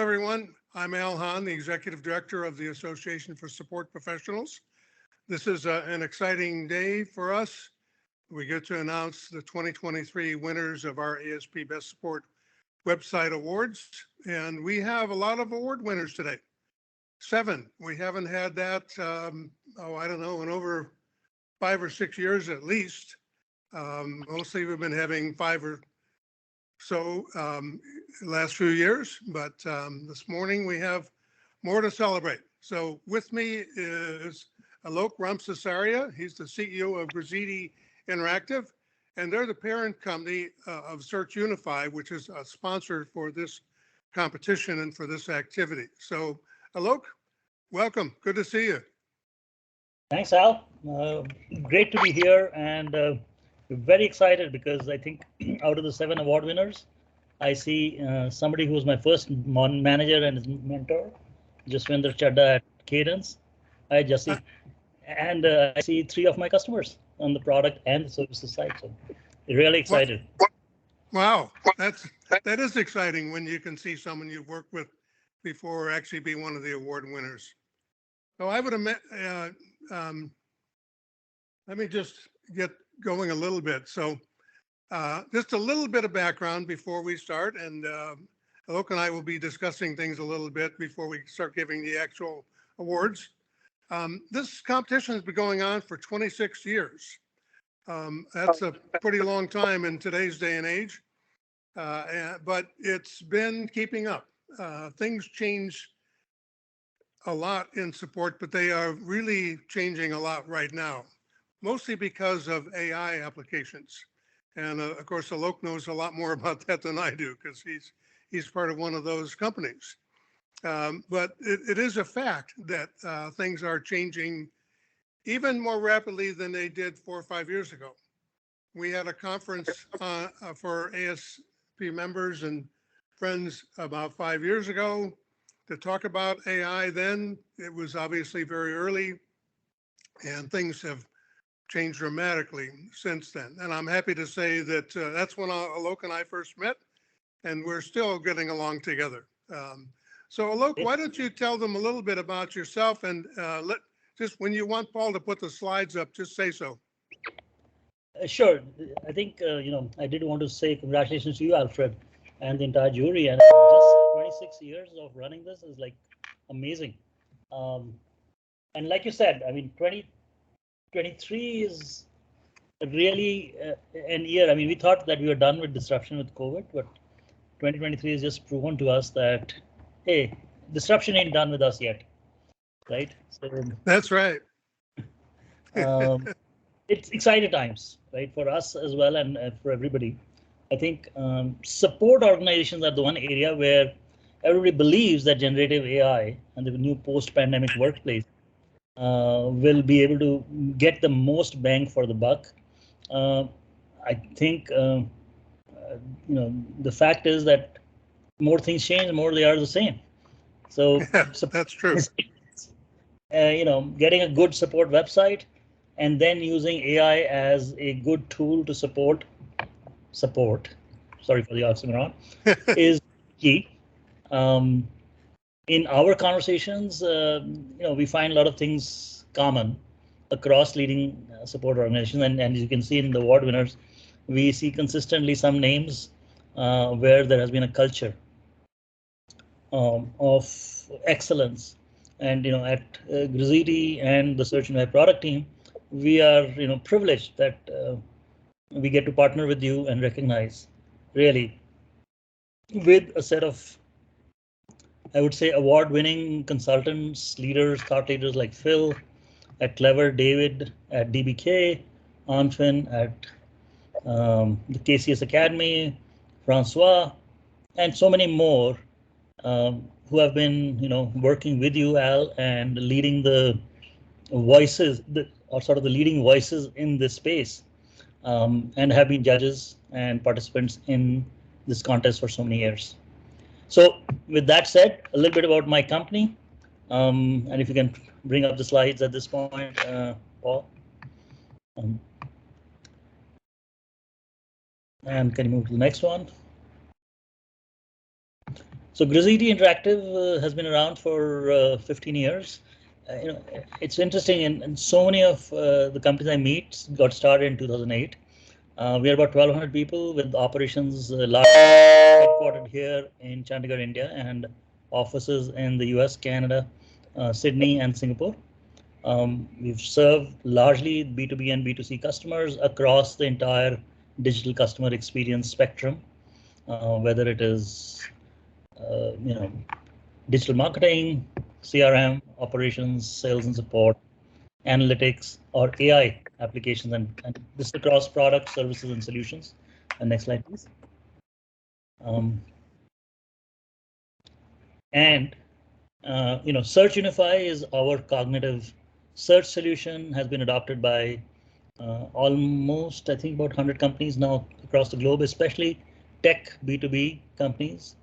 everyone. I'm Al Hahn, the Executive Director of the Association for Support Professionals. This is an exciting day for us. We get to announce the 2023 winners of our ASP Best Support Website Awards, and we have a lot of award winners today. 7. We haven't had that, I don't know, in over 5 or 6 years at least. Mostly we've been having 5 or so last few years, but this morning we have more to celebrate. So with me is Alok Ramsasaria. He's the CEO of Graziti Interactive, and they're the parent company of Search Unify, which is a sponsor for this competition and for this activity. So Alok, welcome. Good to see you. Thanks, Al. Great to be here, and very excited because I think out of the 7 award winners, I see somebody who was my first manager and his mentor, Jaswinder Chadda at Cadence. Hi, Jassi. And I see 3 of my customers on the product and the services side. So really excited. Wow, that is exciting when you can see someone you've worked with before actually be one of the award winners. So I would admit, let me just get going a little bit. So just a little bit of background before we start, and Alok and I will be discussing things a little bit before we start giving the actual awards. This competition has been going on for 26 years. That's a pretty long time in today's day and age, but it's been keeping up. Things change a lot in support, but they are really changing a lot right now, mostly because of AI applications. And of course, Alok knows a lot more about that than I do because he's part of one of those companies. But it is a fact that things are changing even more rapidly than they did 4 or 5 years ago. We had a conference for ASP members and friends about 5 years ago to talk about AI. Then it was obviously very early, and things have changed dramatically since then. And I'm happy to say that that's when Alok and I first met, and we're still getting along together. So Alok, why don't you tell them a little bit about yourself, and just when you want Paul to put the slides up, just say so. Sure. I think, I did want to say congratulations to you, Alfred, and the entire jury. And just 26 years of running this is like amazing. And like you said, I mean, 2023 is really an year. I mean, we thought that we were done with disruption with COVID, but 2023 has just proven to us that, hey, disruption ain't done with us yet, right? So that's right. It's exciting times, right, for us as well and for everybody. I think support organizations are the one area where everybody believes that generative AI and the new post-pandemic workplace will be able to get the most bang for the buck. I think the fact is that more things change, more they are the same. So that's true. Getting a good support website and then using AI as a good tool to support. Sorry for the oxymoron. Is key. In our conversations, we find a lot of things common across leading support organizations, and as you can see in the award winners, we see consistently some names where there has been a culture of excellence. And at Graziti and the Search Unify product team, we are privileged that we get to partner with you and recognize really with a set of, I would say, award-winning consultants, leaders, thought leaders like Phil at Clever, David at DBK, Anfin at the KCS Academy, Francois, and so many more who have been, working with you, Al, and leading the voices, or sort of the leading voices in this space, and have been judges and participants in this contest for so many years. So with that said, a little bit about my company, and if you can bring up the slides at this point, Paul. And can you move to the next one? So Grizzly Interactive has been around for 15 years. It's interesting, and so many of the companies I meet got started in 2008. We are about 1,200 people with operations headquartered here in Chandigarh, India, and offices in the US, Canada, Sydney, and Singapore. We've served largely B2B and B2C customers across the entire digital customer experience spectrum, whether it is digital marketing, CRM, operations, sales and support, analytics, or AI applications, and this across products, services, and solutions. And next slide, please. Search Unify is our cognitive search solution, has been adopted by almost, I think, about 100 companies now across the globe, especially tech B2B companies.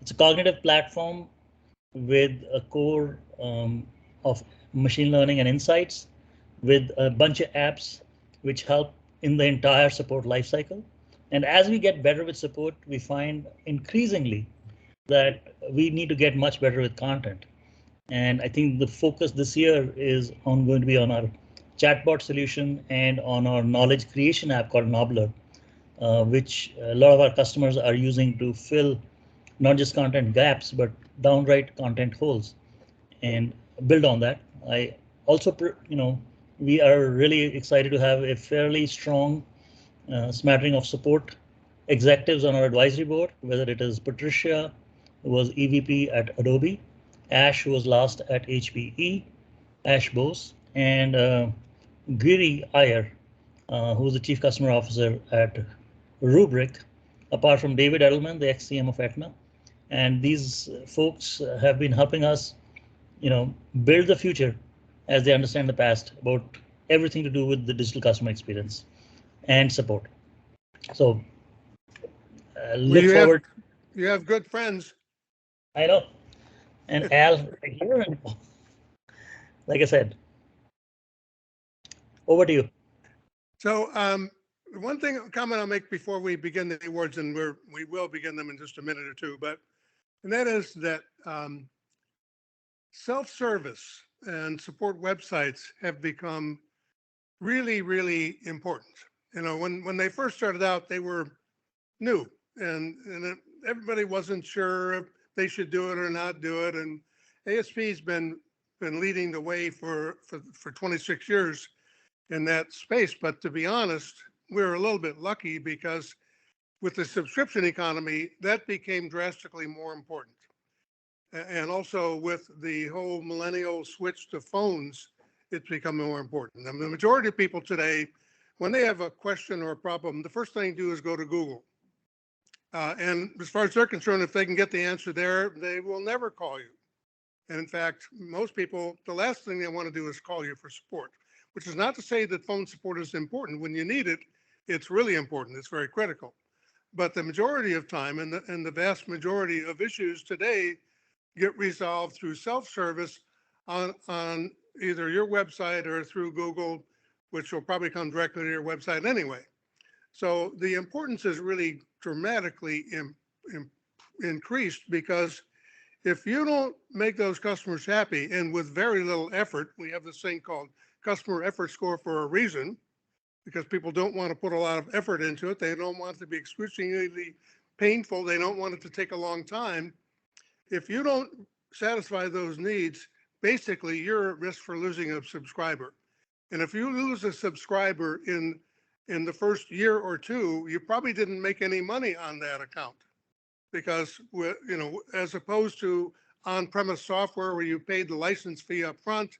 It's a cognitive platform with a core of machine learning and insights, with a bunch of apps which help in the entire support lifecycle. And as we get better with support, we find increasingly that we need to get much better with content. And I think the focus this year is going to be on our chatbot solution and on our knowledge creation app called Nobbler, which a lot of our customers are using to fill not just content gaps, but downright content holes, and build on that. I also, we are really excited to have a fairly strong smattering of support executives on our advisory board, whether it is Patricia, who was EVP at Adobe, Ash, who was last at HPE, Ash Bose, and Giri Iyer, who was the Chief Customer Officer at Rubrik, apart from David Edelman, the ex-CM of Aetna. And these folks have been helping us, build the future as they understand the past about everything to do with the digital customer experience and support. So look forward. You have good friends. I know. And Al, here, like I said, over to you. So one comment I'll make before we begin the awards, and we will begin them in just a minute or two, and that is that self-service and support websites have become really, really important. When they first started out, they were new, and everybody wasn't sure if they should do it or not do it. And ASP's been leading the way for 26 years in that space. But to be honest, we're a little bit lucky because with the subscription economy, that became drastically more important. And also with the whole millennial switch to phones, it's become more important. I mean, the majority of people today, when they have a question or a problem, the first thing they do is go to Google. And as far as they're concerned, if they can get the answer there, they will never call you. And in fact, most people, the last thing they want to do is call you for support, which is not to say that phone support is important. When you need it, it's really important. It's very critical. But the majority of time and the vast majority of issues today get resolved through self-service on either your website or through Google, which will probably come directly to your website anyway. So the importance is really dramatically increased, because if you don't make those customers happy, and with very little effort, we have this thing called customer effort score for a reason, because people don't want to put a lot of effort into it. They don't want it to be excruciatingly painful. They don't want it to take a long time. If you don't satisfy those needs, basically you're at risk for losing a subscriber. And if you lose a subscriber in the first year or two, you probably didn't make any money on that account, because as opposed to on-premise software where you paid the license fee up front,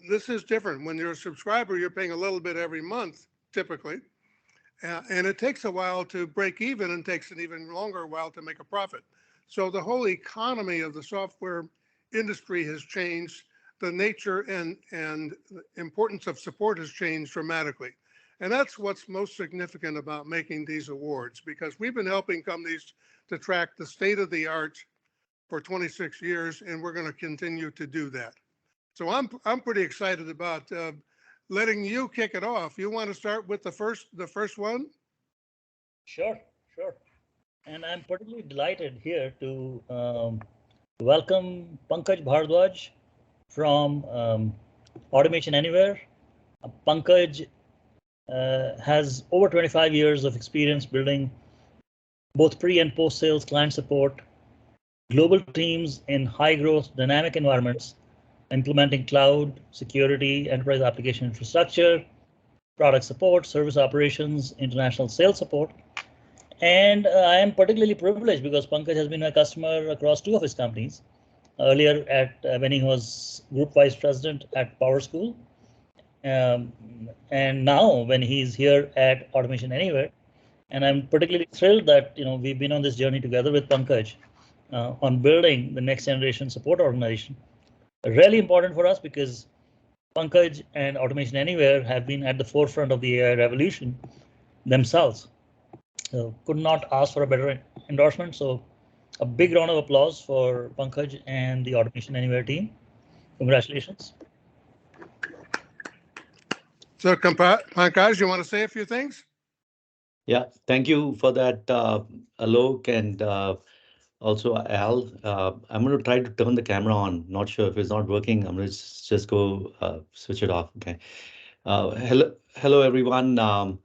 this is different. When you're a subscriber, you're paying a little bit every month, typically, and it takes a while to break even, and takes an even longer while to make a profit. So the whole economy of the software industry has changed. The nature and importance of support has changed dramatically. And that's what's most significant about making these awards, because we've been helping companies to track the state of the art for 26 years, and we're going to continue to do that. So I'm pretty excited about letting you kick it off. You want to start with the first one? Sure. And I'm particularly delighted here to welcome Pankaj Bhardwaj from Automation Anywhere. Pankaj has over 25 years of experience building both pre and post sales client support, global teams in high growth dynamic environments, implementing cloud, security, enterprise application infrastructure, product support, service operations, international sales support. And I am particularly privileged because Pankaj has been my customer across two of his companies. Earlier at when he was group vice president at Power School, um, and now when he's here at Automation Anywhere. And I'm particularly thrilled that we've been on this journey together with Pankaj on building the next generation support organization. Really important for us because Pankaj and Automation Anywhere have been at the forefront of the AI revolution themselves. So could not ask for a better endorsement. So a big round of applause for Pankaj and the Automation Anywhere team. Congratulations. So Pankaj, you want to say a few things? Yeah, thank you for that, Alok, and also Al. I'm going to try to turn the camera on. Not sure if it's not working. I'm going to just go switch it off. Okay. Hello, everyone.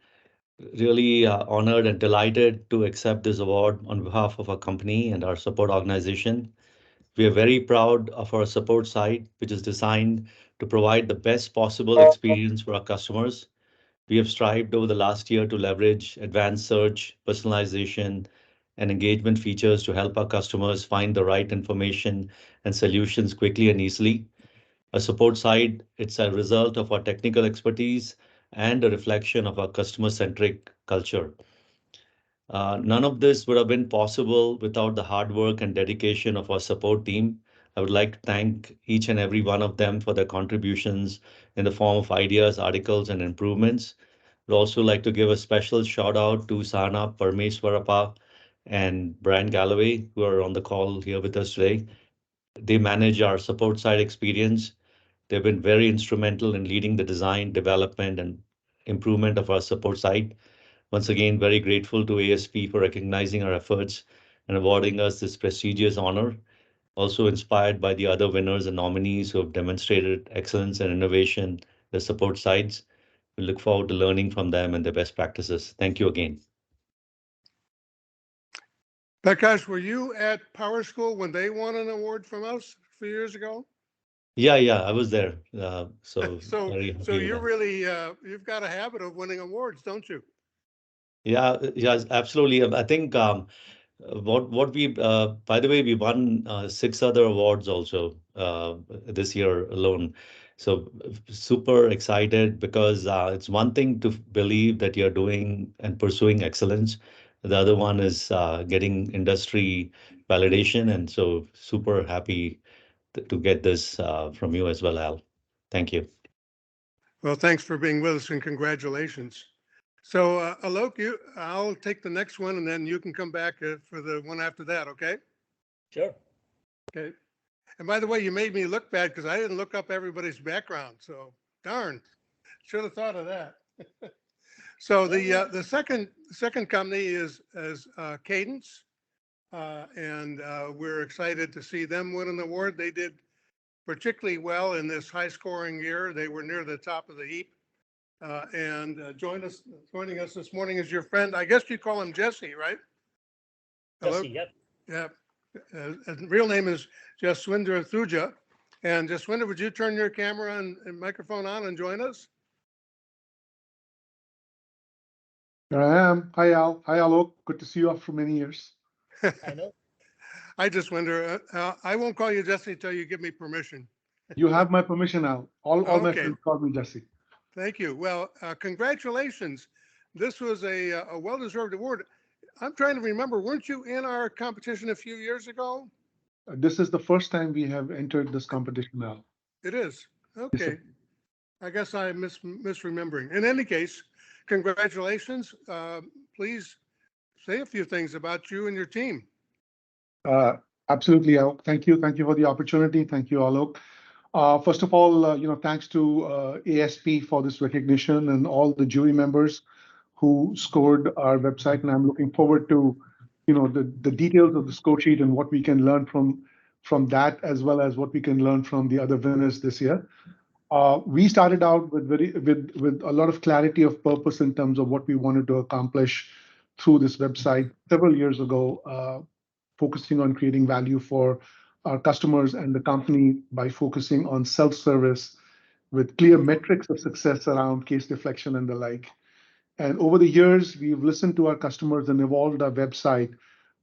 Really honored and delighted to accept this award on behalf of our company and our support organization. We are very proud of our support site, which is designed to provide the best possible experience for our customers. We have strived over the last year to leverage advanced search, personalization, and engagement features to help our customers find the right information and solutions quickly and easily. A support side, it's a result of our technical expertise and a reflection of our customer-centric culture. None of this would have been possible without the hard work and dedication of our support team. I would like to thank each and every one of them for their contributions in the form of ideas, articles, and improvements. I'd also like to give a special shout out to Sana Parmeswarappa and Brian Galloway, who are on the call here with us today. They manage our support side experience. They've been very instrumental in leading the design, development, and improvement of our support side. Once again, very grateful to ASP for recognizing our efforts and awarding us this prestigious honor. Also inspired by the other winners and nominees who have demonstrated excellence and innovation in the support sides. We look forward to learning from them and their best practices. Thank you again. Pankaj, were you at Power School when they won an award from us a few years ago? Yeah, I was there. So So very happy with you're that. really you've got a habit of winning awards, don't you? Yeah, absolutely. I think what we by the way, we won 6 other awards also this year alone. So super excited because it's one thing to believe that you're doing and pursuing excellence. The other one is getting industry validation, and so super happy to get this from you as well, Al. Thank you. Well, thanks for being with us and congratulations. So Alok, I'll take the next one and then you can come back for the one after that, okay? Sure. Okay. And by the way, you made me look bad because I didn't look up everybody's background. So darn, should have thought of that. So the second company is Cadence, and we're excited to see them win an award. They did particularly well in this high-scoring year. They were near the top of the heap. And joining us this morning is your friend. I guess you call him Jesse, right? Hello. Jesse, yep. Yeah. His real name is Jaswinder Thuja. And Jaswinder, would you turn your camera and microphone on and join us? Here I am. Hi, Al. Hi, Alok. Good to see you after many years. I know. I just wonder, I won't call you Jesse until you give me permission. You have my permission, Al. All my Okay. friends call me Jesse. Thank you. Well, congratulations. This was a well-deserved award. I'm trying to remember, weren't you in our competition a few years ago? This is the first time we have entered this competition, Al. It is. Yes, Okay. sir. I guess I'm misremembering. In any case, congratulations. Please say a few things about you and your team. Absolutely, Al. Thank you. Thank you for the opportunity. Thank you, Alok. First of all, thanks to ASP for this recognition and all the jury members who scored our website. And I'm looking forward to the details of the score sheet and what we can learn from that, as well as what we can learn from the other winners this year. We started out with a lot of clarity of purpose in terms of what we wanted to accomplish through this website several years ago, focusing on creating value for our customers and the company by focusing on self-service with clear metrics of success around case deflection and the like. And over the years, we've listened to our customers and evolved our website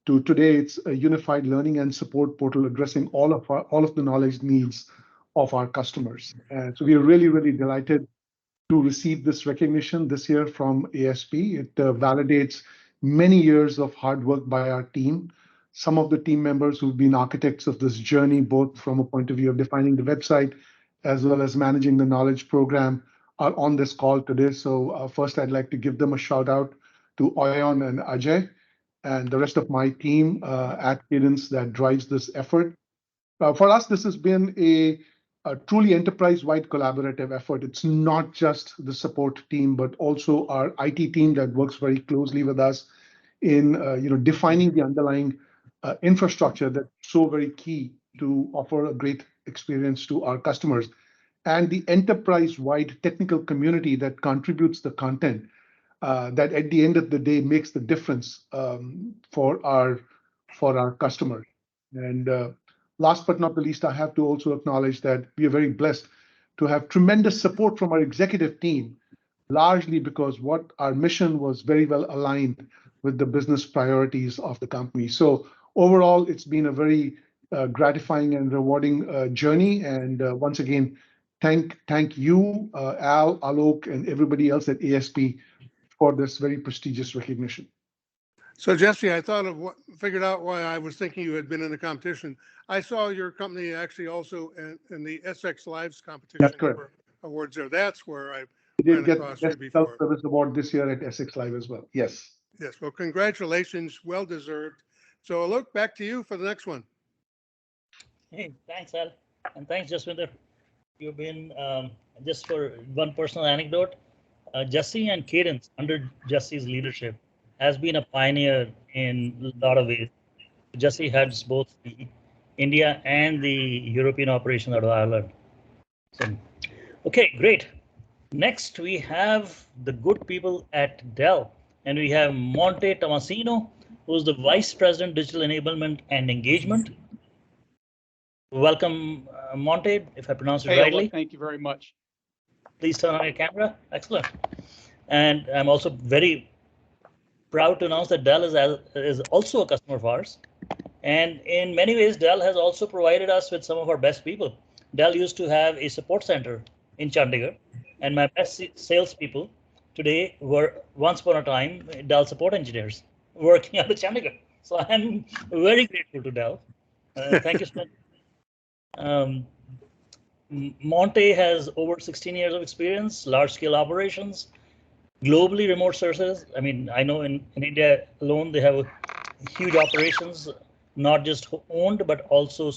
to today. It's a unified learning and support portal addressing all of the knowledge needs of our customers. And so we are really, really delighted to receive this recognition this year from ASP. It validates many years of hard work by our team. Some of the team members who've been architects of this journey, both from a point of view of defining the website as well as managing the knowledge program, are on this call today. So first, I'd like to give them a shout out to Oyon and Ajay and the rest of my team at Cadence that drives this effort. For us, this has been a truly enterprise-wide collaborative effort. It's not just the support team, but also our IT team that works very closely with us in defining the underlying infrastructure that's so very key to offer a great experience to our customers, and the enterprise-wide technical community that contributes the content that at the end of the day makes the difference for our customers. And last but not the least, I have to also acknowledge that we are very blessed to have tremendous support from our executive team, largely because what our mission was very well aligned with the business priorities of the company. So overall, it's been a very gratifying and rewarding journey. And once again, thank you, Al, Alok, and everybody else at ASP for this very prestigious recognition. So Jesse, I figured out why I was thinking you had been in the competition. I saw your company actually also in the SX Lives competition. That's correct. Awards there. That's where I did get across Best you before. Self-Service Award this year at SX Live as well. Yes. Yes. Well, congratulations. Well deserved. So Alok, back to you for the next one. Hey, thanks, Al. And thanks, Jaswinder. You've been, just for one personal anecdote, Jesse and Cadence, under Jesse's leadership, has been a pioneer in a lot of ways. Jesse heads both the India and the European operation out of Ireland. So, okay, great. Next, we have the good people at Dell, and we have Monte Tomasino, who's the Vice President, Digital Enablement and Engagement. Welcome, Monte, if I pronounce it rightly. Thank you very much. Please turn on your camera. Excellent. And I'm also very proud to announce that Dell is also a customer of ours. And in many ways, Dell has also provided us with some of our best people. Dell used to have a support center in Chandigarh, and my best salespeople today were once upon a time Dell support engineers working out of Chandigarh. So I'm very grateful to Dell. Thank you so much. Monte has over 16 years of experience, large-scale operations, globally remote services. I mean, I know in India alone, they have huge operations, not just owned, but also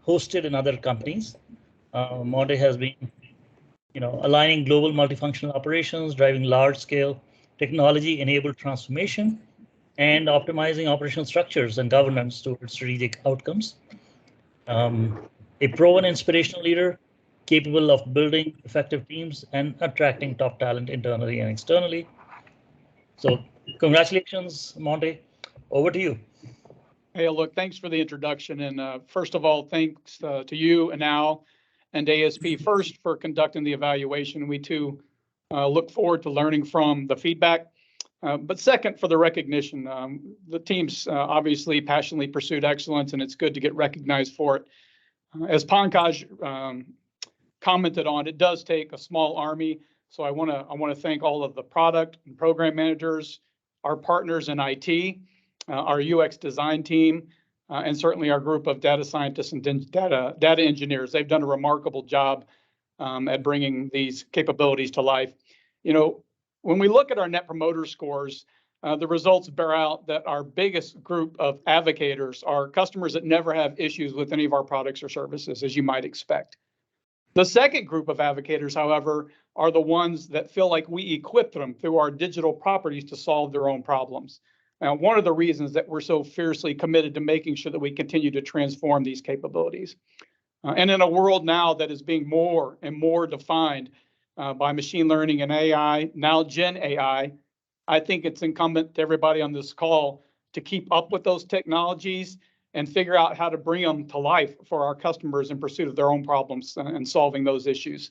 hosted in other companies. Monte has been, aligning global multifunctional operations, driving large-scale technology-enabled transformation, and optimizing operational structures and governance towards strategic outcomes. A proven inspirational leader, capable of building effective teams and attracting top talent internally and externally. So congratulations, Monte. Over to you. Hey, look, thanks for the introduction. And first of all, thanks to you and Al and ASP first for conducting the evaluation. We too look forward to learning from the feedback. But second, for the recognition. The team's obviously passionately pursued excellence, and it's good to get recognized for it. As Pankaj commented on, it does take a small army. So I want to thank all of the product and program managers, our partners in IT, our UX design team, and certainly our group of data scientists and data engineers. They've done a remarkable job at bringing these capabilities to life. When we look at our Net Promoter Scores, the results bear out that our biggest group of advocators are customers that never have issues with any of our products or services, as you might expect. The second group of advocators, however, are the ones that feel like we equip them through our digital properties to solve their own problems. one of the reasons that we're so fiercely committed to making sure that we continue to transform these capabilities. And in a world now that is being more and more defined by machine learning and AI, now Gen AI, I think it's incumbent to everybody on this call to keep up with those technologies and figure out how to bring them to life for our customers in pursuit of their own problems and solving those issues.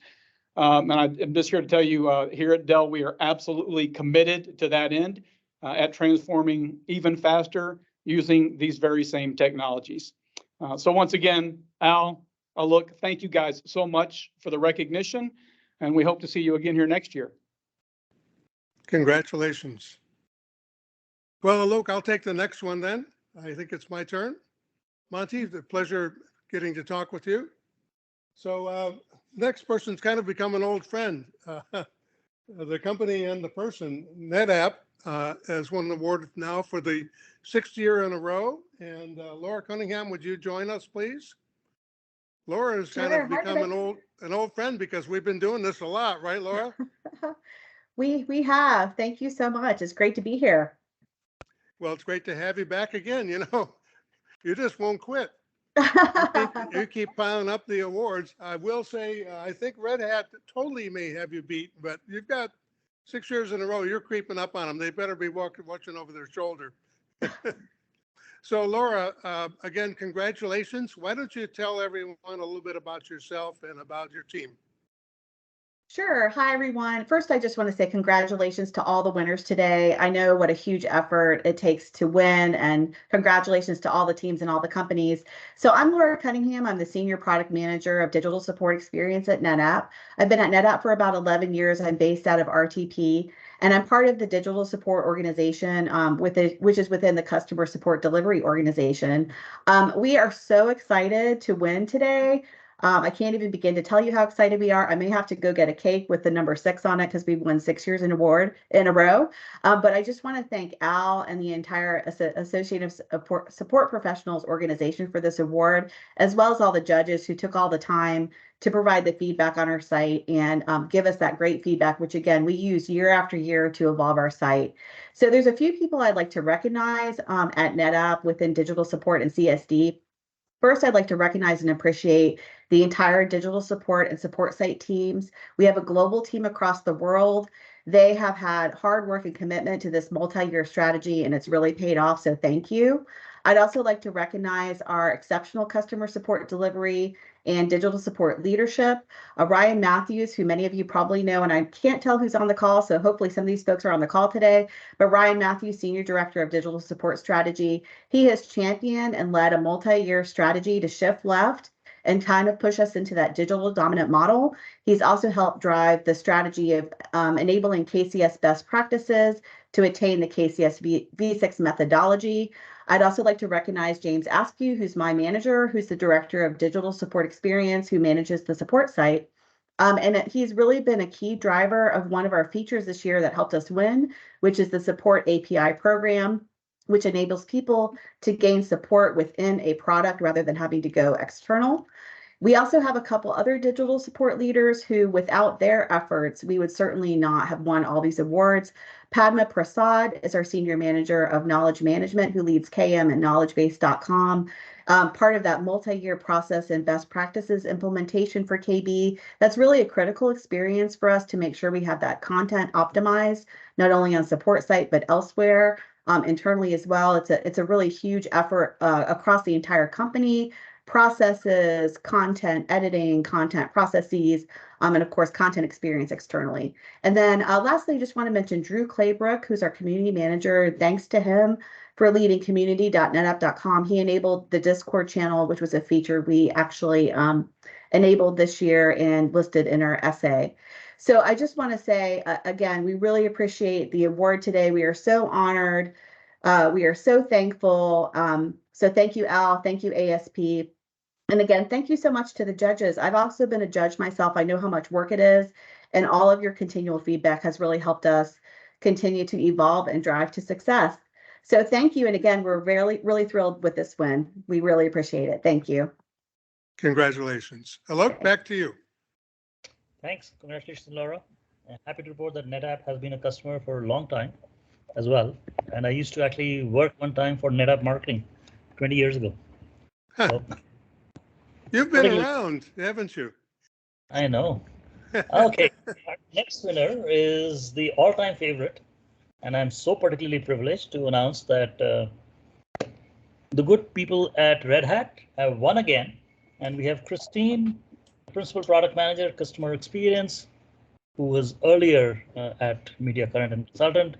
And I'm just here to tell you, here at Dell, we are absolutely committed to that end at transforming even faster using these very same technologies. So once again, Al, look, thank you guys so much for the recognition, and we hope to see you again here next year. Congratulations. Well, Alok, I'll take the next one then. I think it's my turn. Monty, it's a pleasure getting to talk with you. So next person's kind of become an old friend. The company and the person, NetApp, has won an award now for the 6th year in a row. And Laura Cunningham, would you join us, please? Laura has kind of become an old friend because we've been doing this a lot, right, Laura? We have. Thank you so much. It's great to be here. Well, it's great to have you back again. You know, you just won't quit. You keep piling up the awards. I will say, I think Red Hat totally may have you beat, but you've got 6 years in a row. You're creeping up on them. They better be watching over their shoulder. So, Laura, again, congratulations. Why don't you tell everyone a little bit about yourself and about your team? Sure. Hi, everyone. First, I just want to say congratulations to all the winners today. I know what a huge effort it takes to win, and congratulations to all the teams and all the companies. So I'm Laura Cunningham. I'm the Senior Product Manager of Digital Support Experience at NetApp. I've been at NetApp for about 11 years. I'm based out of RTP, and I'm part of the Digital Support Organization, which is within the Customer Support Delivery Organization. We are so excited to win today. I can't even begin to tell you how excited we are. I may have to go get a cake with the number 6 on it because we've won 6 years in a row. But I just want to thank Al and the entire Associated Support Professionals organization for this award, as well as all the judges who took all the time to provide the feedback on our site and give us that great feedback, which again, we use year after year to evolve our site. So there's a few people I'd like to recognize at NetApp within digital support and CSD. First, I'd like to recognize and appreciate the entire digital support and support site teams. We have a global team across the world. They have had hard work and commitment to this multi-year strategy, and it's really paid off, so thank you. I'd also like to recognize our exceptional customer support delivery and digital support leadership. Ryan Matthews, who many of you probably know, and I can't tell who's on the call, so hopefully some of these folks are on the call today, but Ryan Matthews, Senior Director of Digital Support Strategy, he has championed and led a multi-year strategy to shift left and kind of push us into that digital dominant model. He's also helped drive the strategy of enabling KCS best practices to attain the KCS V6 methodology. I'd also like to recognize James Askew, who's my manager, who's the Director of Digital Support Experience, who manages the support site. And he's really been a key driver of one of our features this year that helped us win, which is the Support API program, which enables people to gain support within a product rather than having to go external. We also have a couple other digital support leaders who, without their efforts, we would certainly not have won all these awards. Padma Prasad is our Senior Manager of Knowledge Management, who leads KM at knowledgebase.com. Part of that multi-year process and best practices implementation for KB. That's really a critical experience for us to make sure we have that content optimized, not only on support site, but elsewhere, internally as well. It's a really huge effort across the entire company. Processes, content editing, content processes, and of course, content experience externally. And then lastly, I just want to mention Drew Claybrook, who's our community manager. Thanks to him for leading community.netapp.com. He enabled the Discord channel, which was a feature we actually enabled this year and listed in our essay. So I just want to say, again, we really appreciate the award today. We are so honored. We are so thankful. So thank you, Al. Thank you, ASP. And again, thank you so much to the judges. I've also been a judge myself. I know how much work it is, and all of your continual feedback has really helped us continue to evolve and drive to success. So thank you. And again, we're really, really thrilled with this win. We really appreciate it. Thank you. Congratulations. Alok, back to you. Thanks. Congratulations, Laura. Happy to report that NetApp has been a customer for a long time. as well. And I used to actually work one time for NetApp marketing 20 years ago. Huh. So, You've been around, haven't you? I know. Okay, our next winner is the all-time favorite, and I'm so particularly privileged to announce that the good people at Red Hat have won again, and we have Christine, Principal Product Manager, Customer Experience, who was earlier at Media Current and Consultant.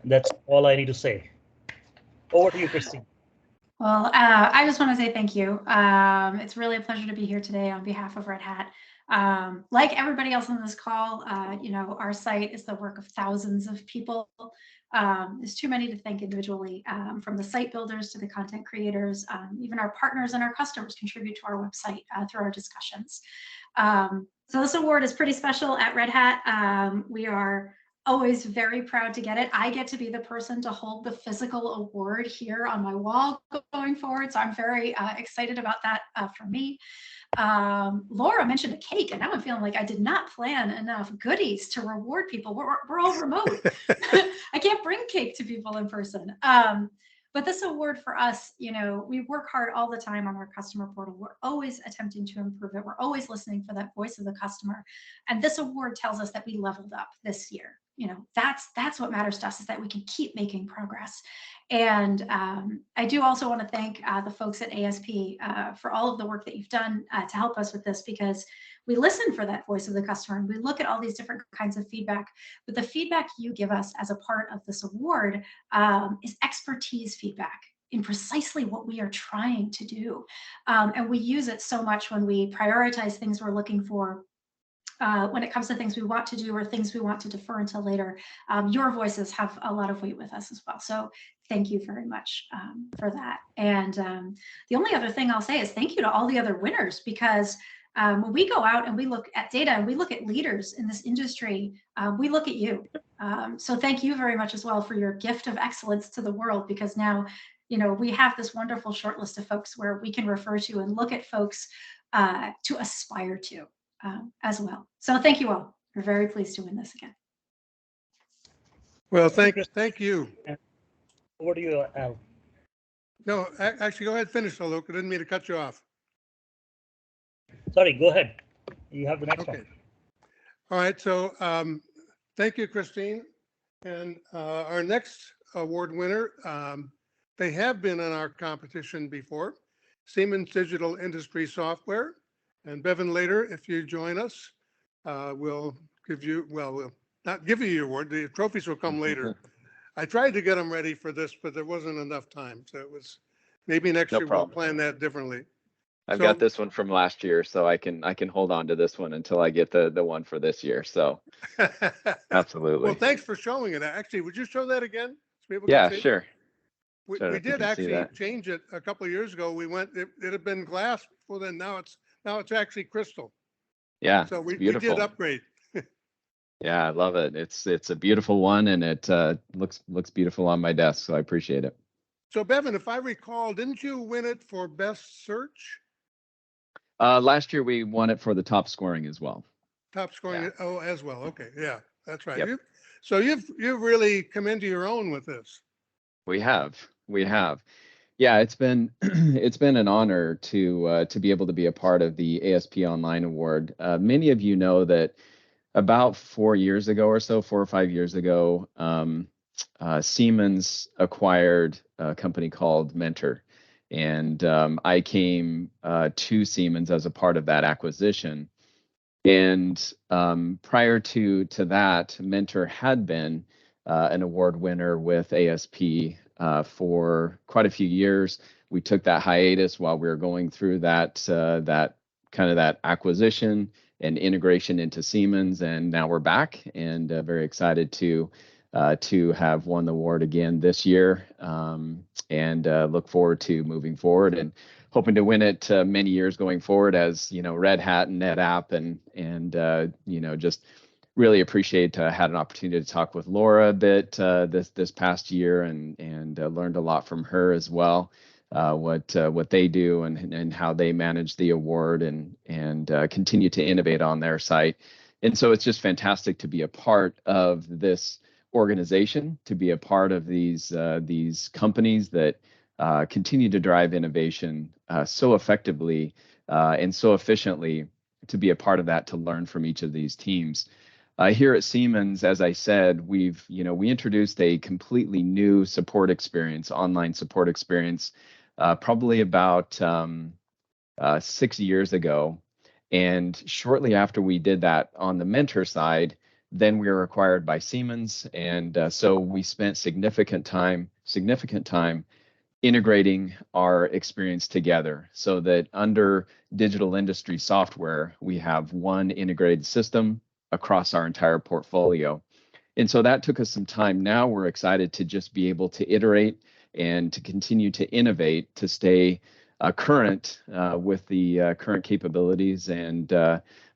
That's all I need to say. Over to you, Christine. Well, I just want to say thank you. It's really a pleasure to be here today on behalf of Red Hat. Like everybody else on this call, our site is the work of thousands of people. There's too many to thank individually, from the site builders to the content creators. Even our partners and our customers contribute to our website through our discussions. So this award is pretty special at Red Hat. We are always very proud to get it. I get to be the person to hold the physical award here on my wall going forward. So I'm very excited about that for me. Laura mentioned a cake, and now I'm feeling like I did not plan enough goodies to reward people. We're all remote. I can't bring cake to people in person. But this award for us, we work hard all the time on our customer portal. We're always attempting to improve it. We're always listening for that voice of the customer. And this award tells us that we leveled up this year. That's what matters to us, is that we can keep making progress. And I do also want to thank the folks at ASP for all of the work that you've done to help us with this, because we listen for that voice of the customer and we look at all these different kinds of feedback. But the feedback you give us as a part of this award is expertise feedback in precisely what we are trying to do. And we use it so much when we prioritize things we're looking for. When it comes to things we want to do or things we want to defer until later, your voices have a lot of weight with us as well. So thank you very much for that. And the only other thing I'll say is thank you to all the other winners, because when we go out and we look at data and we look at leaders in this industry, we look at you. So thank you very much as well for your gift of excellence to the world, because now, we have this wonderful short list of folks where we can refer to and look at folks to aspire to. As well. So thank you all. We're very pleased to win this again. Well, thank you. Over to you, Al. No, actually, go ahead, finish, Alok. I didn't mean to cut you off. Sorry, go ahead. You have the next one. All right, so thank you, Christine. And our next award winner, they have been in our competition before, Siemens Digital Industry Software. And Bevan, later, if you join us, we'll give you, we'll not give you your award. The trophies will come later. I tried to get them ready for this, but there wasn't enough time. So it was, maybe next year we'll plan that differently. I've got this one from last year, so I can hold on to this one until I get the one for this year. So absolutely. Well, thanks for showing it. Actually, would you show that again? So yeah, sure. We did actually change it a couple of years ago. We went, it had been glass before then. Now it's actually crystal. Yeah, so we did upgrade. Yeah, I love it. It's a beautiful one, and it looks beautiful on my desk, so I appreciate it. So Bevan, if I recall, didn't you win it for best search? Last year we won it for the top scoring as well. Top scoring, yeah. As well. Okay, yeah, that's right. Yep. So you've really come into your own with this. We have. Yeah, it's been an honor to be able to be a part of the ASP Online Award. Many of you know that about 4 years ago or so, 4 or 5 years ago, Siemens acquired a company called Mentor, and I came to Siemens as a part of that acquisition. And prior to that, Mentor had been an award winner with ASP for quite a few years. We took that hiatus while we were going through that acquisition and integration into Siemens, and now we're back and very excited to have won the award again this year, and look forward to moving forward and hoping to win it many years going forward, as Red Hat and NetApp and just really appreciate had an opportunity to talk with Laura a bit this past year, and learned a lot from her as well, what they do and how they manage the award and continue to innovate on their site. And so it's just fantastic to be a part of this organization to be a part of these companies that continue to drive innovation so effectively and so efficiently, to be a part of that, to learn from each of these teams. Here at Siemens, as I said, we introduced a completely new support experience, online support experience, probably about 6 years ago. And shortly after we did that on the mentor side, then we were acquired by Siemens. And so we spent significant time integrating our experience together so that under digital industry software, we have one integrated system across our entire portfolio. And so that took us some time. Now we're excited to just be able to iterate and to continue to innovate, to stay current with the current capabilities and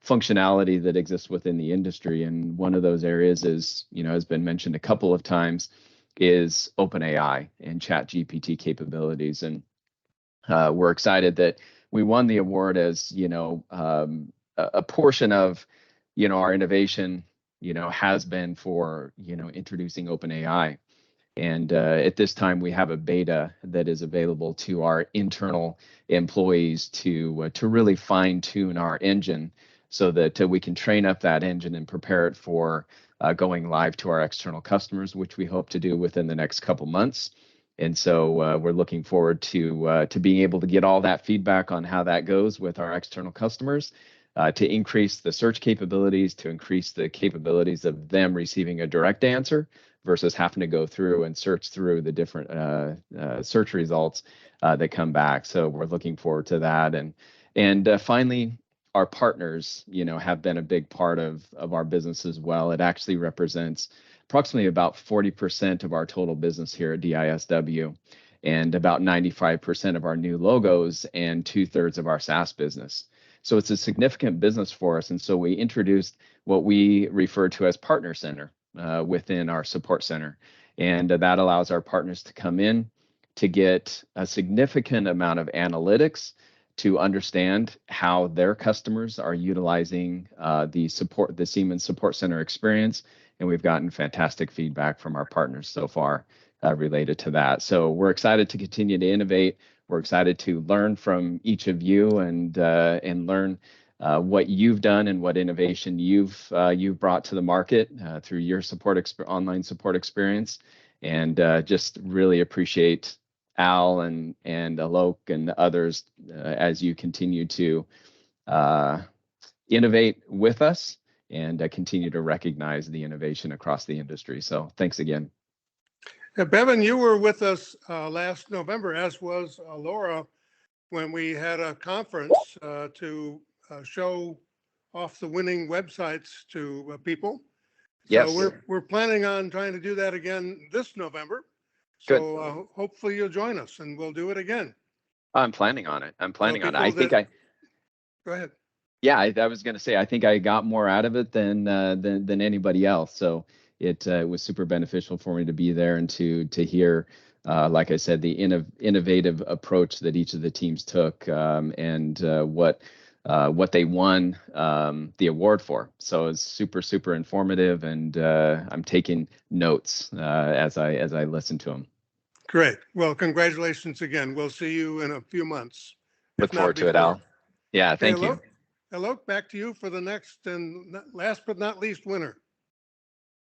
functionality that exists within the industry. And one of those areas is, has been mentioned a couple of times, is OpenAI and ChatGPT capabilities. And we're excited that we won the award as, a portion of, our innovation, has been for, introducing OpenAI. And at this time, we have a beta that is available to our internal employees to really fine tune our engine so that we can train up that engine and prepare it for going live to our external customers, which we hope to do within the next couple months. And so we're looking forward to being able to get all that feedback on how that goes with our external customers, to increase the search capabilities, to increase the capabilities of them receiving a direct answer versus having to go through and search through the different search results that come back. So we're looking forward to that. And finally, our partners, have been a big part of our business as well. It actually represents approximately about 40% of our total business here at DISW, and about 95% of our new logos and 2/3 of our SaaS business. So it's a significant business for us. And so we introduced what we refer to as Partner Center within our support center. And that allows our partners to come in to get a significant amount of analytics to understand how their customers are utilizing the Siemens Support Center experience. And we've gotten fantastic feedback from our partners so far related to that. So we're excited to continue to innovate. We're excited to learn from each of you and learn what you've done and what innovation you've brought to the market through your online support experience. And just really appreciate Al and Alok and others as you continue to innovate with us and continue to recognize the innovation across the industry. So thanks again. Yeah, Bevan, you were with us last November, as was Laura, when we had a conference to show off the winning websites to people. Yes. So we're planning on trying to do that again this November. So hopefully you'll join us and we'll do it again. I'm planning on it. Go ahead. Yeah, I was going to say, I think I got more out of it than anybody else. So it was super beneficial for me to be there and to hear, like I said, the innovative approach that each of the teams took and what they won the award for. So it's super, super informative, and I'm taking notes as I listen to them. Great. Well, congratulations again. We'll see you in a few months. Look forward to it, Al. Yeah, thank you. Hello, back to you for the next and last but not least winner.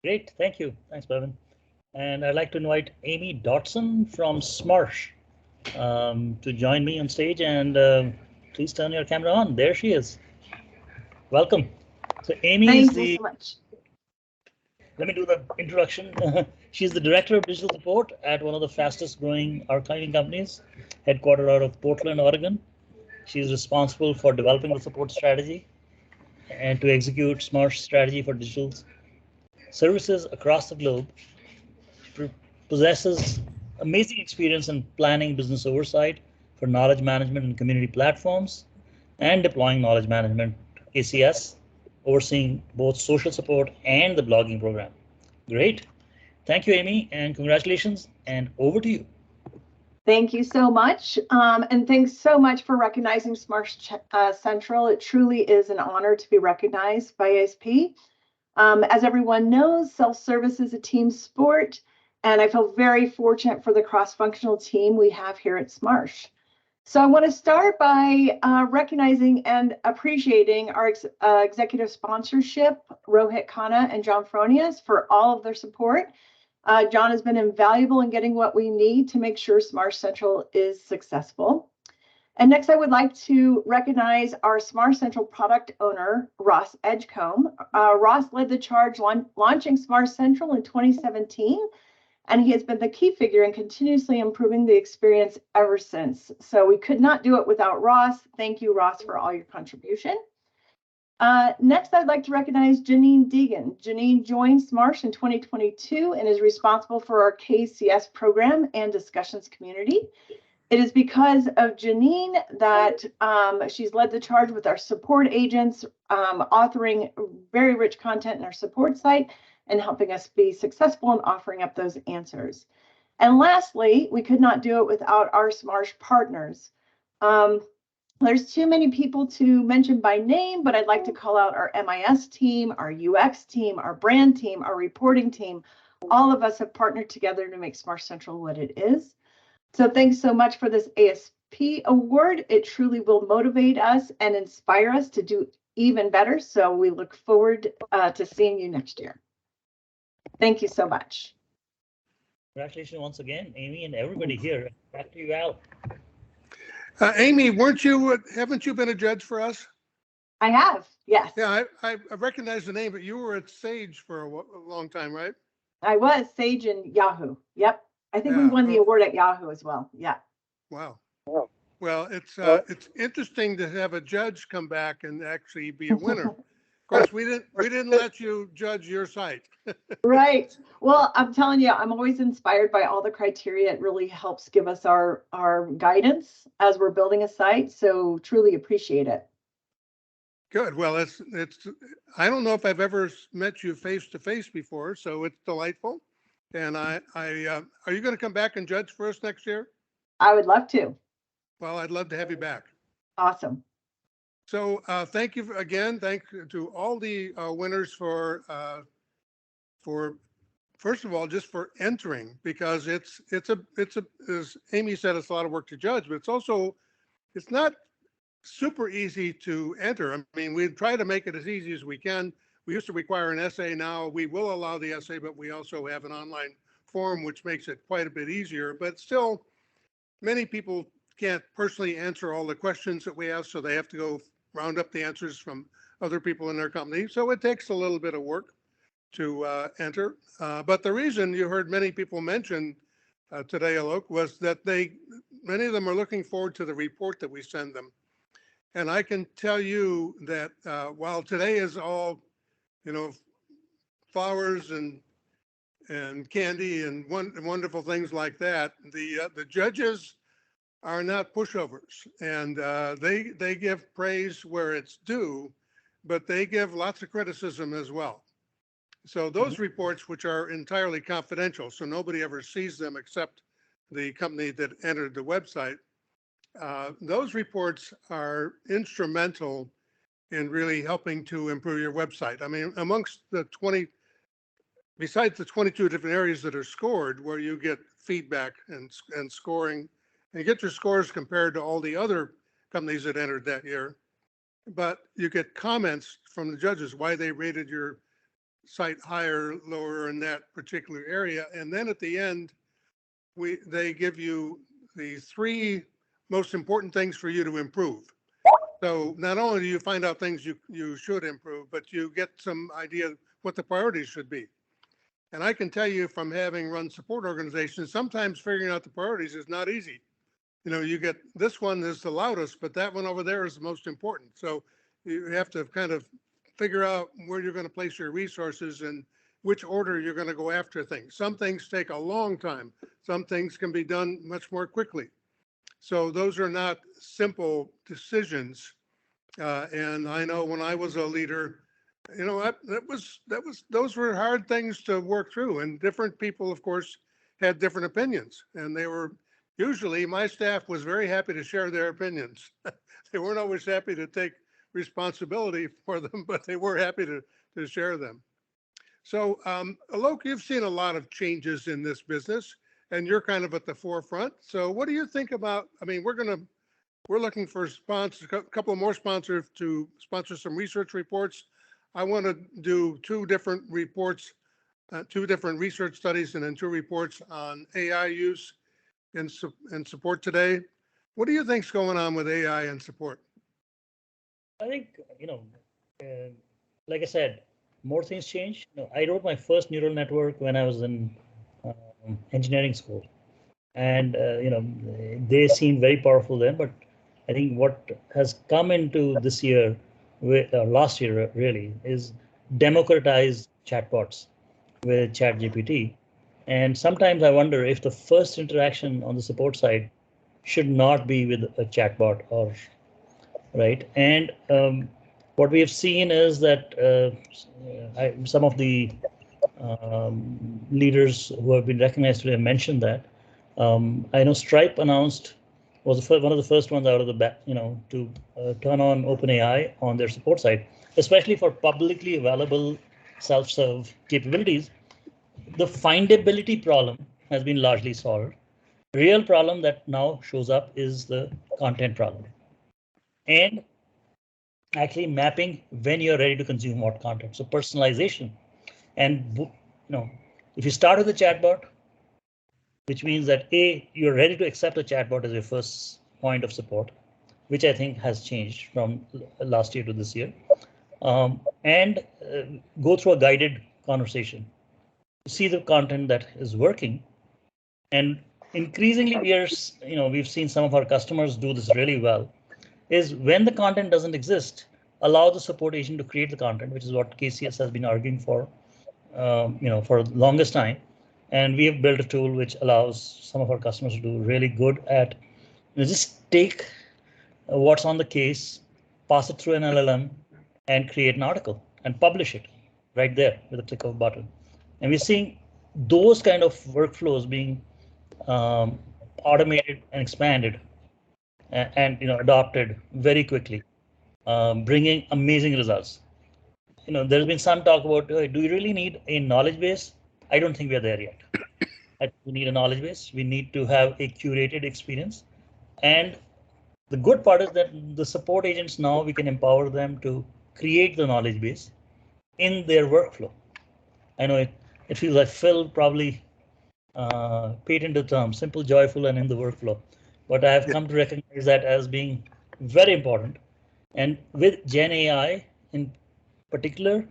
Great, thank you. Thanks, Bevan. And I'd like to invite Amy Dotson from Smarsh to join me on stage, and please turn your camera on. There she is. Welcome. So Amy is the... so much. Let me do the introduction. She's the Director of Digital Support at one of the fastest growing archiving companies, headquartered out of Portland, Oregon. She's responsible for developing the support strategy and to execute Smarsh strategy for digital services across the globe. She possesses amazing experience in planning business oversight for knowledge management and community platforms and deploying knowledge management, ACS, overseeing both social support and the blogging program. Great. Thank you, Amy, and congratulations, and over to you. Thank you so much. And thanks so much for recognizing Smarsh Central. It truly is an honor to be recognized by ASP. As everyone knows, self-service is a team sport, and I feel very fortunate for the cross-functional team we have here at Smarsh. So I want to start by recognizing and appreciating our executive sponsorship, Rohit Khanna and John Fronius, for all of their support. John has been invaluable in getting what we need to make sure Smarsh Central is successful. And next, I would like to recognize our Smarsh Central product owner, Ross Edgecombe. Ross led the charge launching Smarsh Central in 2017, and he has been the key figure in continuously improving the experience ever since. So we could not do it without Ross. Thank you, Ross, for all your contribution. Next, I'd like to recognize Janine Deegan. Janine joined Smarsh in 2022 and is responsible for our KCS program and discussions community. It is because of Janine that she's led the charge with our support agents, authoring very rich content in our support site and helping us be successful in offering up those answers. And lastly, we could not do it without our Smarsh partners. There's too many people to mention by name, but I'd like to call out our MIS team, our UX team, our brand team, our reporting team. All of us have partnered together to make Smarsh Central what it is. So thanks so much for this ASP award. It truly will motivate us and inspire us to do even better. So we look forward to seeing you next year. Thank you so much. Congratulations once again, Amy, and everybody here. Back to you, Al. Amy, haven't you been a judge for us? I have, yes. Yeah, I recognize the name, but you were at Sage for a long time, right? I was Sage and Yahoo. Yep. I think we won the award at Yahoo as well. Yeah. Wow. Well, it's interesting to have a judge come back and actually be a winner. Of course, we didn't let you judge your site. Right. Well, I'm telling you, I'm always inspired by all the criteria. It really helps give us our guidance as we're building a site. So truly appreciate it. Good. Well, it's I don't know if I've ever met you face to face before, so it's delightful. And are you going to come back and judge for us next year? I would love to. Well, I'd love to have you back. Awesome. So thank you again. Thank you to all the winners for first of all, just for entering, because it's as Amy said, it's a lot of work to judge, but it's not super easy to enter. I mean, we try to make it as easy as we can. We used to require an essay. Now we will allow the essay, but we also have an online form, which makes it quite a bit easier. But still, many people can't personally answer all the questions that we ask, so they have to go round up the answers from other people in their company. So it takes a little bit of work to enter. But the reason you heard many people mention today, Alok, was that many of them are looking forward to the report that we send them. And I can tell you that while today is all, flowers and candy and wonderful things like that, the judges are not pushovers, and they give praise where it's due, but they give lots of criticism as well. So those reports, which are entirely confidential, so nobody ever sees them except the company that entered the website, those reports are instrumental in really helping to improve your website. I mean, amongst besides the 22 different areas that are scored, where you get feedback and scoring, and you get your scores compared to all the other companies that entered that year, but you get comments from the judges, why they rated your site higher, lower in that particular area. And then at the end, they give you the 3 most important things for you to improve. So not only do you find out things you should improve, but you get some idea what the priorities should be. And I can tell you from having run support organizations, sometimes figuring out the priorities is not easy. You get this one is the loudest, but that one over there is the most important. So you have to kind of figure out where you're going to place your resources and which order you're going to go after things. Some things take a long time. Some things can be done much more quickly. So those are not simple decisions. And I know when I was a leader, those were hard things to work through. And different people, of course, had different opinions. And usually my staff was very happy to share their opinions. They weren't always happy to take responsibility for them, but they were happy to share them. So, Alok, you've seen a lot of changes in this business, and you're kind of at the forefront. So, what do you think about? I mean, we're looking for sponsors, a couple of more sponsors to sponsor some research reports. I want to do two different reports, two different research studies, and then two reports on AI use and support today. What do you think's going on with AI and support? I think, like I said, more things change. I wrote my first neural network when I was in engineering school, and they seemed very powerful then. But I think what has come into this year, last year really, is democratized chatbots with ChatGPT. And sometimes I wonder if the first interaction on the support side should not be with a chatbot, or right. And what we have seen is that some of the leaders who have been recognized today mentioned that. I know Stripe was one of the first ones out of the bat, to turn on OpenAI on their support side, especially for publicly available self-serve capabilities. The findability problem has been largely solved. Real problem that now shows up is the content problem, and actually mapping when you're ready to consume what content. So personalization, and if you start with a chatbot, which means that you're ready to accept a chatbot as your first point of support, which I think has changed from last year to this year, and go through a guided conversation to see the content that is working. And increasingly, we've seen some of our customers do this really well, is when the content doesn't exist, allow the support agent to create the content, which is what KCS has been arguing for, for the longest time. And we have built a tool which allows some of our customers to do really good at just take what's on the case, pass it through an LLM, and create an article and publish it right there with a click of a button. And we're seeing those kind of workflows being automated and expanded and adopted very quickly, bringing amazing results. There's been some talk about, do you really need a knowledge base? I don't think we're there yet. We need a knowledge base. We need to have a curated experience. And the good part is that the support agents now, we can empower them to create the knowledge base in their workflow. I know it feels like Phil probably patented the term simple, joyful, and in the workflow. But I have come to recognize that as being very important. And with Gen AI in particular,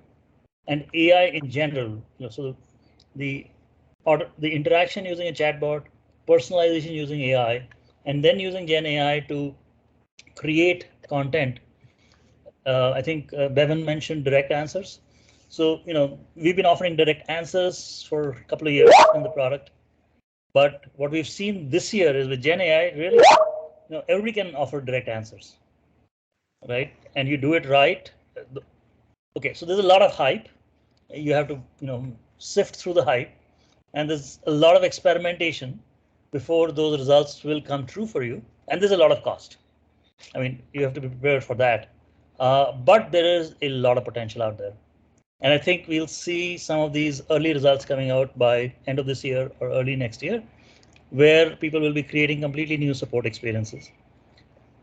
and AI in general, so the interaction using a chatbot, personalization using AI, and then using Gen AI to create content. I think Bevan mentioned direct answers. So, we've been offering direct answers for a couple of years in the product. But what we've seen this year is with Gen AI, really, everybody can offer direct answers, right? And you do it right. Okay, so there's a lot of hype. You have to, sift through the hype, and there's a lot of experimentation before those results will come true for you. And there's a lot of cost. I mean, you have to be prepared for that. But there is a lot of potential out there. And I think we'll see some of these early results coming out by end of this year or early next year, where people will be creating completely new support experiences.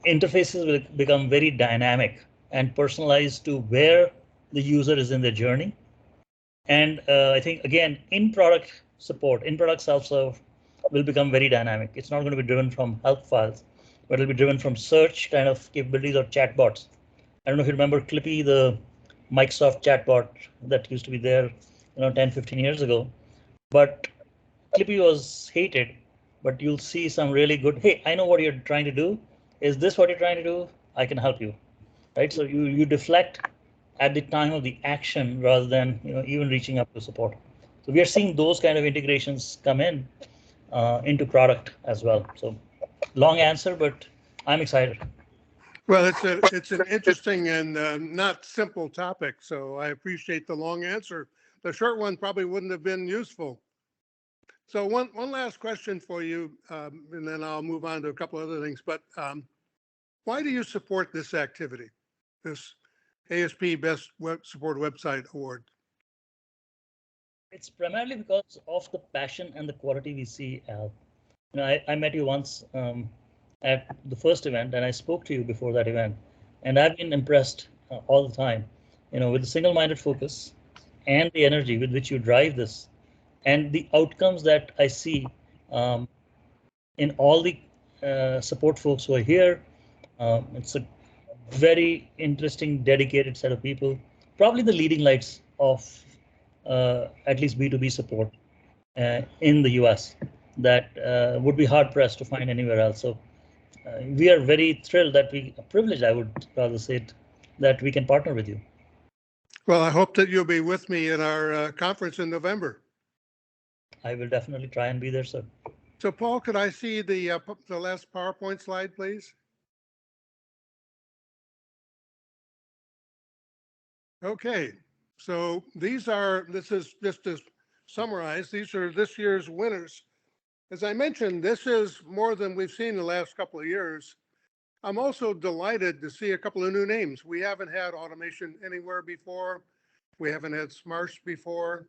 Interfaces will become very dynamic and personalized to where the user is in their journey. And I think, again, in-product support, in-product self-serve will become very dynamic. It's not going to be driven from help files, but it'll be driven from search kind of capabilities or chatbots. I don't know if you remember Clippy, the Microsoft chatbot that used to be there, 10, 15 years ago. But Clippy was hated, but you'll see some really good, hey, I know what you're trying to do. Is this what you're trying to do? I can help you, right? So you deflect at the time of the action rather than even reaching up to support. So we are seeing those kind of integrations come in into product as well. So long answer, but I'm excited. Well, it's an interesting and not simple topic, so I appreciate the long answer. The short one probably wouldn't have been useful. So one last question for you, and then I'll move on to a couple other things. But why do you support this activity, this ASP Best Support Website Award? It's primarily because of the passion and the quality we see, Al. I met you once at the first event, and I spoke to you before that event, and I've been impressed all the time, with the single-minded focus and the energy with which you drive this, and the outcomes that I see um, in all the support folks who are here. It's a very interesting, dedicated set of people, probably the leading lights of at least B2B support in the US that would be hard pressed to find anywhere else. So we are very thrilled that privileged, I would rather say it, that we can partner with you. Well, I hope that you'll be with me at our conference in November. I will definitely try and be there, sir. So Paul, could I see the last PowerPoint slide, please? Okay, so this is just to summarize, these are this year's winners. As I mentioned, this is more than we've seen in the last couple of years. I'm also delighted to see a couple of new names. We haven't had Automation Anywhere before. We haven't had Smarsh before.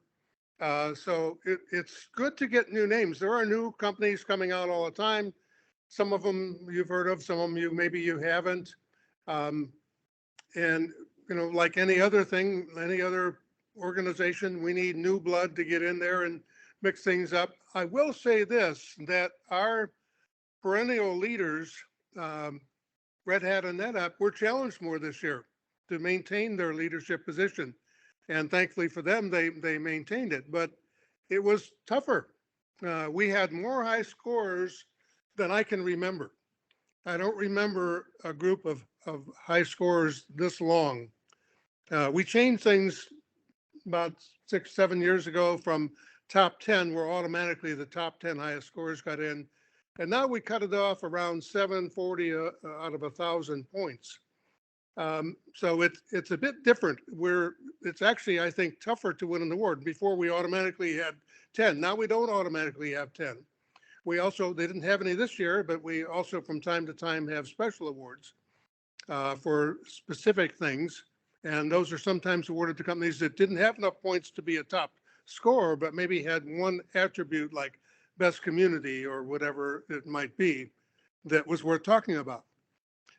So it's good to get new names. There are new companies coming out all the time. Some of them you've heard of, some of them maybe you haven't. And like any other thing, any other organization, we need new blood to get in there and mix things up. I will say this, that our perennial leaders, Red Hat and NetApp, were challenged more this year to maintain their leadership position. And thankfully for them, they maintained it, but it was tougher. We had more high scores than I can remember. I don't remember a group of high scores this long. We changed things about 6, 7 years ago from top 10, where automatically the top 10 highest scores got in. And now we cut it off around 740 out of 1,000 points. So it's a bit different. It's actually, I think, tougher to win an award. Before we automatically had 10. Now we don't automatically have 10. They didn't have any this year, but we also from time to time have special awards for specific things. And those are sometimes awarded to companies that didn't have enough points to be a top scorer, but maybe had one attribute like best community or whatever it might be that was worth talking about.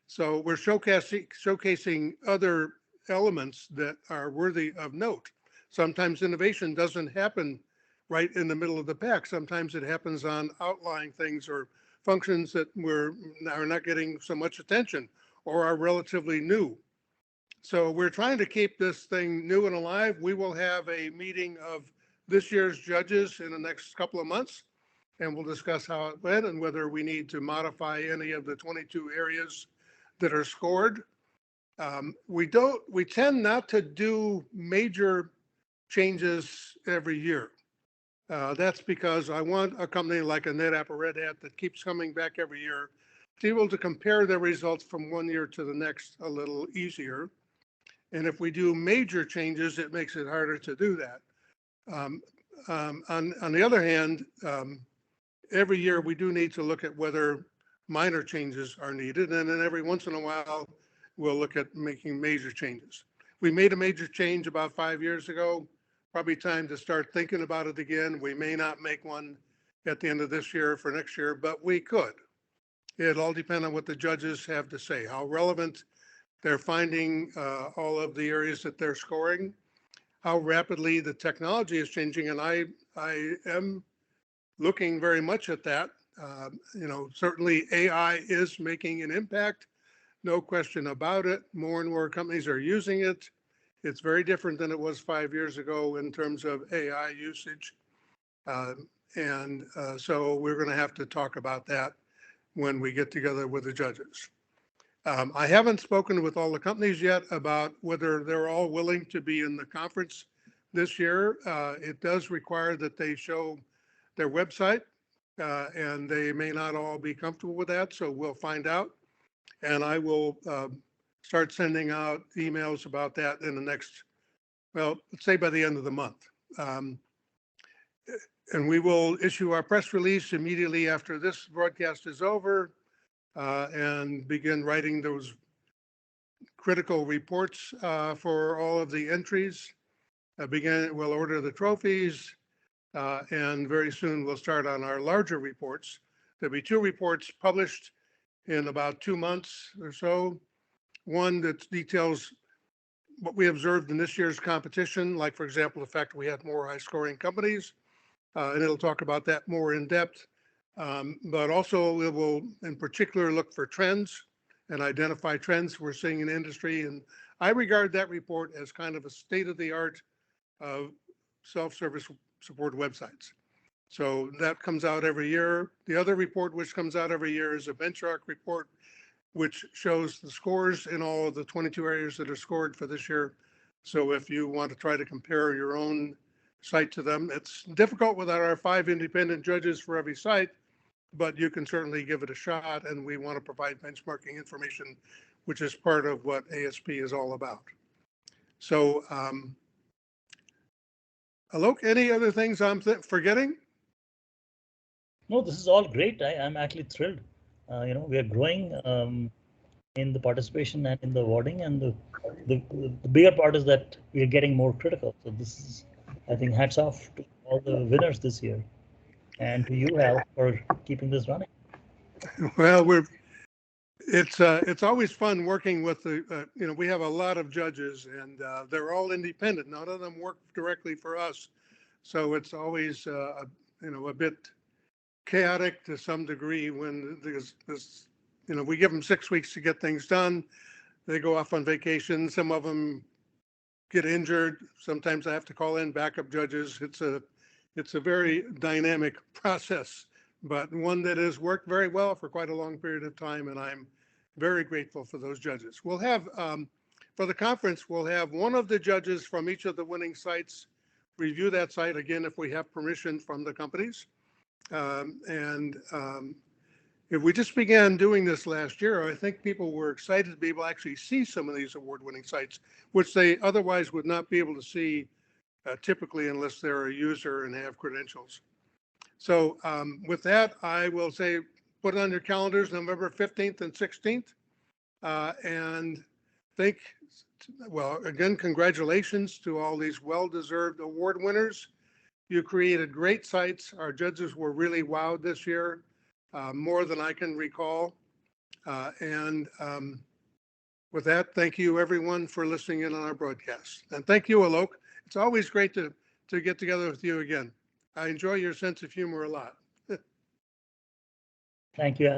So we're showcasing other elements that are worthy of note. Sometimes innovation doesn't happen right in the middle of the pack. Sometimes it happens on outlying things or functions that are not getting so much attention or are relatively new. So we're trying to keep this thing new and alive. We will have a meeting of this year's judges in the next couple of months, and we'll discuss how it went and whether we need to modify any of the 22 areas that are scored. We tend not to do major changes every year. That's because I want a company like a NetApp or Red Hat that keeps coming back every year to be able to compare their results from one year to the next a little easier. And if we do major changes, it makes it harder to do that. On the other hand, every year we do need to look at whether minor changes are needed. And then every once in a while, we'll look at making major changes. We made a major change about 5 years ago, probably time to start thinking about it again. We may not make one at the end of this year for next year, but we could. It all depends on what the judges have to say, how relevant they're finding all of the areas that they're scoring, how rapidly the technology is changing. And I am looking very much at that. Certainly AI is making an impact, no question about it. More and more companies are using it. It's very different than it was 5 years ago in terms of AI usage. So we're going to have to talk about that when we get together with the judges. I haven't spoken with all the companies yet about whether they're all willing to be in the conference this year. It does require that they show their website, and they may not all be comfortable with that, so we'll find out. And I will start sending out emails about that in the next, let's say by the end of the month. And we will issue our press release immediately after this broadcast is over. And begin writing those critical reports for all of the entries. We'll order the trophies, and very soon we'll start on our larger reports. There'll be 2 reports published in about 2 months or so. One that details what we observed in this year's competition, like, for example, the fact we had more high-scoring companies, and it'll talk about that more in depth. But also it will, in particular, look for trends and identify trends we're seeing in the industry. And I regard that report as kind of a state-of-the-art of self-service support websites. So that comes out every year. The other report which comes out every year is a benchmark report, which shows the scores in all of the 22 areas that are scored for this year. So if you want to try to compare your own site to them, it's difficult without our 5 independent judges for every site, but you can certainly give it a shot. And we want to provide benchmarking information, which is part of what ASP is all about. So, Alok, any other things I'm forgetting? No, this is all great. I'm actually thrilled. We are growing in the participation and in the awarding, and the bigger part is that we are getting more critical. So this is, I think, hats off to all the winners this year, and to you, Hal, for keeping this running. Well, it's always fun working with the, we have a lot of judges, and they're all independent. None of them work directly for us. So it's always, a bit chaotic to some degree when there's this, we give them 6 weeks to get things done. They go off on vacation. Some of them get injured. Sometimes I have to call in backup judges. It's a very dynamic process, but one that has worked very well for quite a long period of time. And I'm very grateful for those judges. We'll have, for the conference, we'll have one of the judges from each of the winning sites review that site again if we have permission from the companies. If we just began doing this last year, I think people were excited to be able to actually see some of these award-winning sites, which they otherwise would not be able to see typically unless they're a user and have credentials. So with that, I will say, put it on your calendars, November 15th and 16th. And again, congratulations to all these well-deserved award winners. You created great sites. Our judges were really wowed this year, more than I can recall. With that, thank you everyone for listening in on our broadcast. And thank you, Alok. It's always great to get together with you again. I enjoy your sense of humor a lot. Thank you, Al.